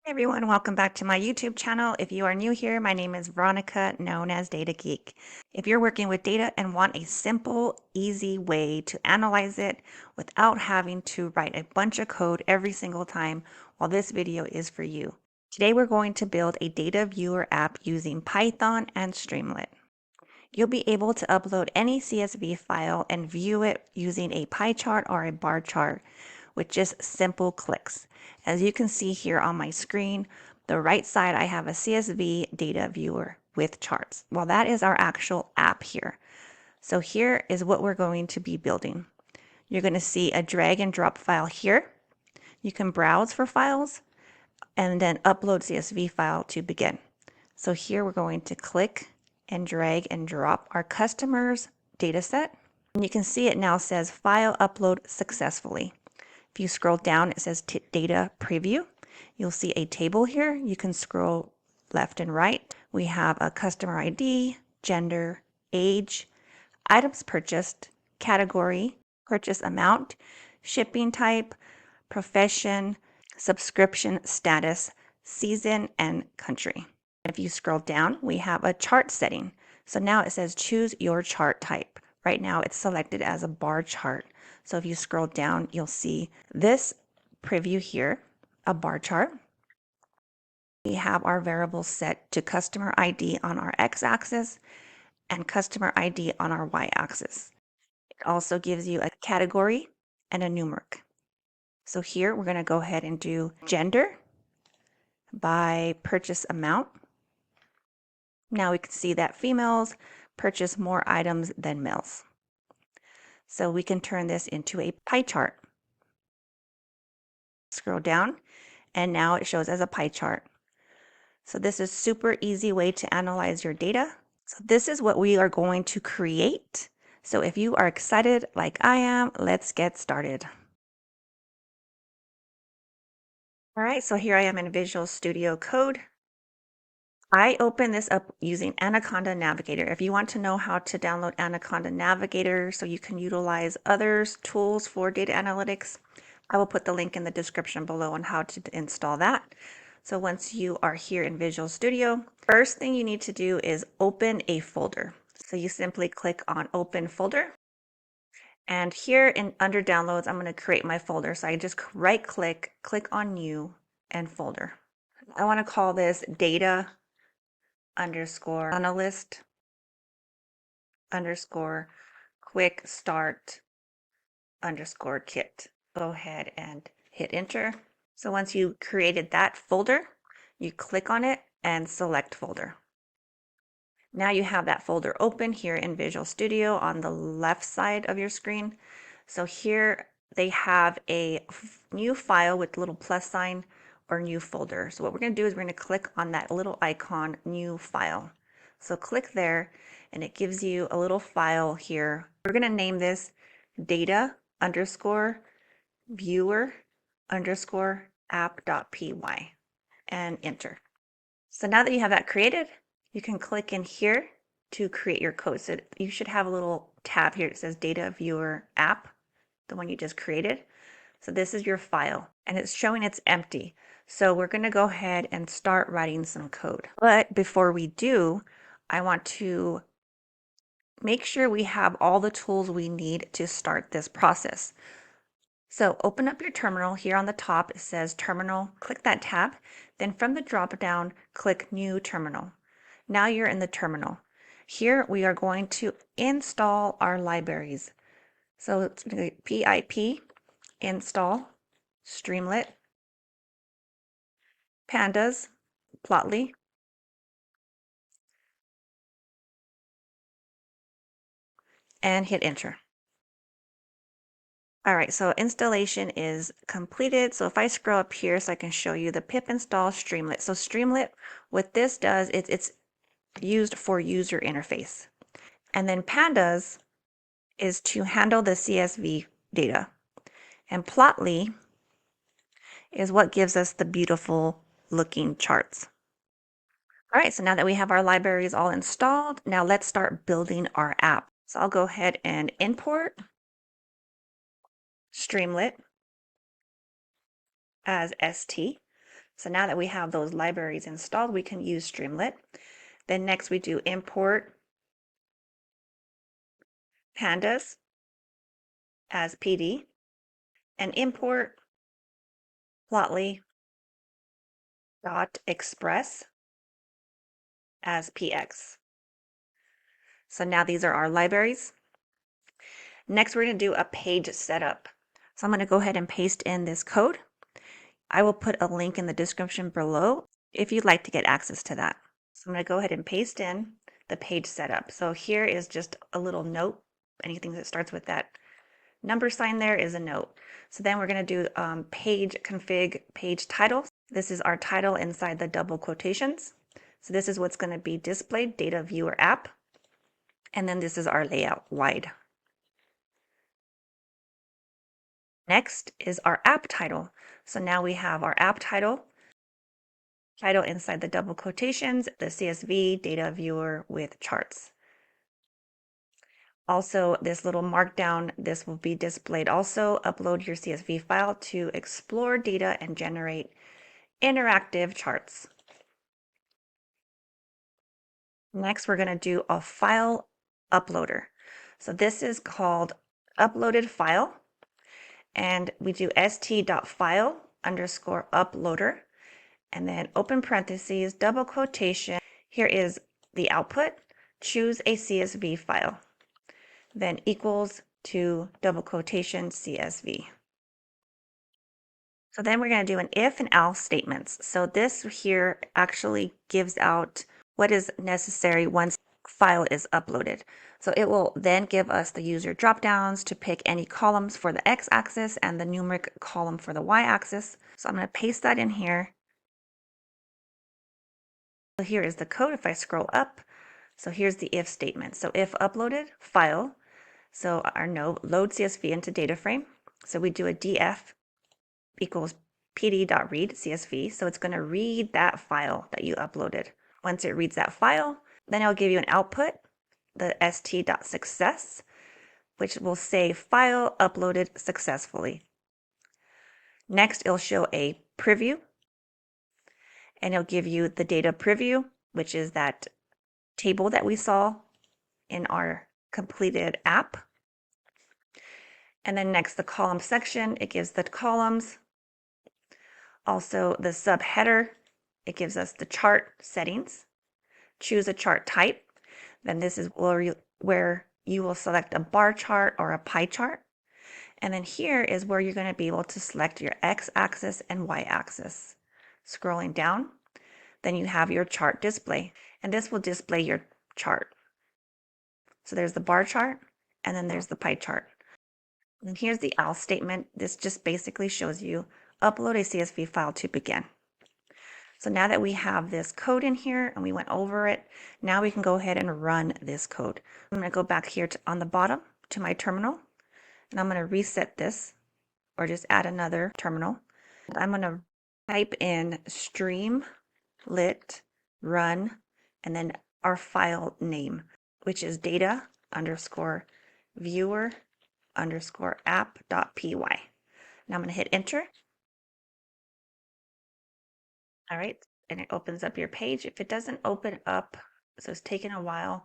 Hey everyone, welcome back to my YouTube channel. If you are new here, my name is Veronica, known as Data Geek. If you're working with data and want a simple, easy way to analyze it without having to write a bunch of code every single time, well, this video is for you. Today we're going to build a data viewer app using Python and Streamlit. You'll be able to upload any CSV file and view it using a pie chart or a bar chart with just simple clicks. As you can see here on my screen, the right side I have a CSV data viewer with charts. Well, that is our actual app here. So here is what we're going to be building. You're going to see a drag and drop file here. You can browse for files and then upload CSV file to begin. So here we're going to click and drag and drop our customer's data set. And you can see it now says file upload successfully. If you scroll down, it says data preview. You'll see a table here. You can scroll left and right. We have a customer ID, gender, age, items purchased, category, purchase amount, shipping type, profession, subscription status, season, and country. If you scroll down, we have a chart setting. So now it says choose your chart type. Right now it's selected as a bar chart. So if you scroll down, you'll see this preview here, a bar chart. We have our variables set to customer ID on our x-axis and customer ID on our y-axis. It also gives you a category and a numeric. So here we're going to go ahead and do gender by purchase amount. Now we can see that females purchase more items than males. So we can turn this into a pie chart. Scroll down and now it shows as a pie chart. So this is a super easy way to analyze your data. So this is what we are going to create. So if you are excited like I am, let's get started. All right, so here I am in Visual Studio Code. I open this up using Anaconda Navigator. If you want to know how to download Anaconda Navigator so you can utilize other tools for data analytics, I will put the link in the description below on how to install that. So once you are here in Visual Studio, first thing you need to do is open a folder. So you simply click on Open Folder. And here under Downloads, I'm going to create my folder. So I just right click on New and Folder. I want to call this Data _ Analyst _ Quick Start _ Kit. Go ahead and hit enter. So once you created that folder, you click on it and select folder. Now you have that folder open here in Visual Studio on the left side of your screen. So here they have a new file with the little plus sign or new folder. So what we're going to do is we're going to click on that little icon, new file. So click there and it gives you a little file here. We're going to name this data _ viewer _ app.py and enter. So now that you have that created, you can click in here to create your code. So you should have a little tab here that says Data Viewer App, the one you just created. So this is your file and it's showing it's empty. So we're going to go ahead and start writing some code. But before we do, I want to make sure we have all the tools we need to start this process. So open up your terminal. Here on the top it says Terminal. Click that tab. Then from the drop down, click New Terminal. Now you're in the terminal. Here we are going to install our libraries. So it's going to be pip install Streamlit, Pandas, Plotly, and hit enter. All right, so installation is completed. So if I scroll up here so I can show you the pip install Streamlit. So Streamlit, what this does is it's used for user interface. And then Pandas is to handle the CSV data. And Plotly is what gives us the beautiful looking charts. All right, so now that we have our libraries all installed, now let's start building our app. So I'll go ahead and import Streamlit as ST. So now that we have those libraries installed, we can use Streamlit. Then next we do import Pandas as PD and import Plotly.express as PX. So now these are our libraries. Next, we're going to do a page setup. So I'm going to go ahead and paste in this code. I will put a link in the description below if you'd like to get access to that. So I'm going to go ahead and paste in the page setup. So here is just a little note. Anything that starts with that number sign there is a note. So then we're going to do page config page title. This is our title inside the double quotations. So this is what's going to be displayed, Data Viewer App. And then this is our layout, wide. Next is our app title. So now we have our app title inside the double quotations, the CSV data viewer with charts. Also, this little markdown, this will be displayed also. Upload your CSV file to explore data and generate interactive charts. Next, we're going to do a file uploader. So this is called uploaded file. And we do st.file underscore uploader. And then open parentheses, double quotation. Here is the output. Choose a CSV file. Then equals to double quotation CSV. So then we're going to do an if and else statements. So this here actually gives out what is necessary once file is uploaded. So it will then give us the user dropdowns to pick any columns for the x-axis and the numeric column for the y-axis. So I'm going to paste that in here. So here is the code if I scroll up. So here's the if statement. So if uploaded, file. So our node load CSV into data frame. So we do a df equals pd.read CSV. So it's going to read that file that you uploaded. Once it reads that file, then it'll give you an output, the st.success, which will say file uploaded successfully. Next, it'll show a preview, and it'll give you the data preview, which is that table that we saw in our completed app. And then next, the column section, it gives the columns. Also, the subheader, it gives us the chart settings. Choose a chart type. Then this is where you will select a bar chart or a pie chart. And then here is where you're going to be able to select your x-axis and y-axis. Scrolling down, then you have your chart display, and this will display your chart. So there's the bar chart, and then there's the pie chart. And here's the else statement. This just basically shows you upload a CSV file to begin. So now that we have this code in here and we went over it, now we can go ahead and run this code. I'm going to go back here on the bottom to my terminal, and I'm going to reset this or just add another terminal. I'm going to type in Streamlit run and then our file name, which is data underscore viewer underscore app.py. Now I'm going to hit enter. All right, and it opens up your page. If it doesn't open up, so it's taken a while,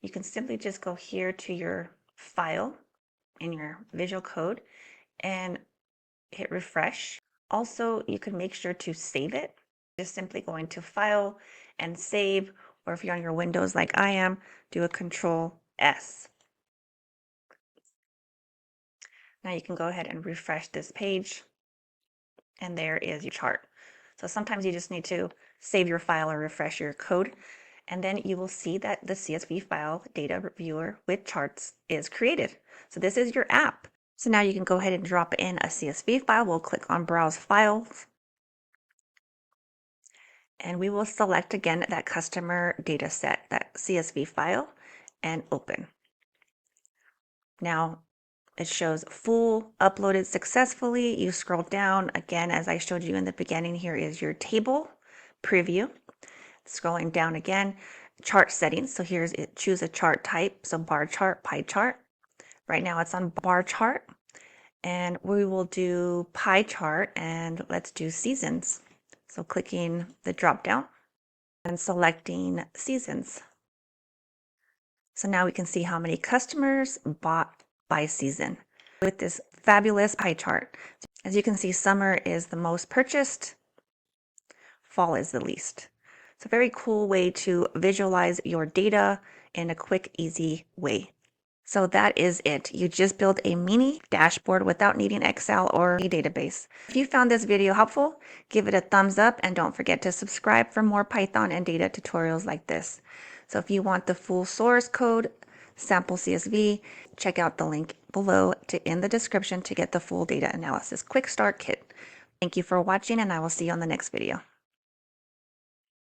you can simply just go here to your file in your Visual Code and hit refresh. Also, you can make sure to save it. Just simply going to File and Save, or if you're on your Windows like I am, do a Control S. Now you can go ahead and refresh this page, and there is your chart. So sometimes you just need to save your file or refresh your code, and then you will see that the CSV file data viewer with charts is created. So this is your app. So now you can go ahead and drop in a CSV file. We'll click on Browse Files, and we will select again that customer data set, that CSV file, and open. Now it shows full uploaded successfully. You scroll down again, as I showed you in the beginning. Here is your table preview. Scrolling down again, chart settings. So here's it, choose a chart type. So bar chart, pie chart. Right now it's on bar chart, and we will do pie chart, and let's do seasons. So clicking the drop down and selecting seasons. So now we can see how many customers bought by season with this fabulous pie chart. As you can see, summer is the most purchased, fall is the least. It's a very cool way to visualize your data in a quick, easy way. So that is it. You just built a mini dashboard without needing Excel or a database. If you found this video helpful, give it a thumbs up and don't forget to subscribe for more Python and data tutorials like this. So if you want the full source code, sample CSV, check out the link below in the description to get the full data analysis quick start kit. Thank you for watching, and I will see you on the next video.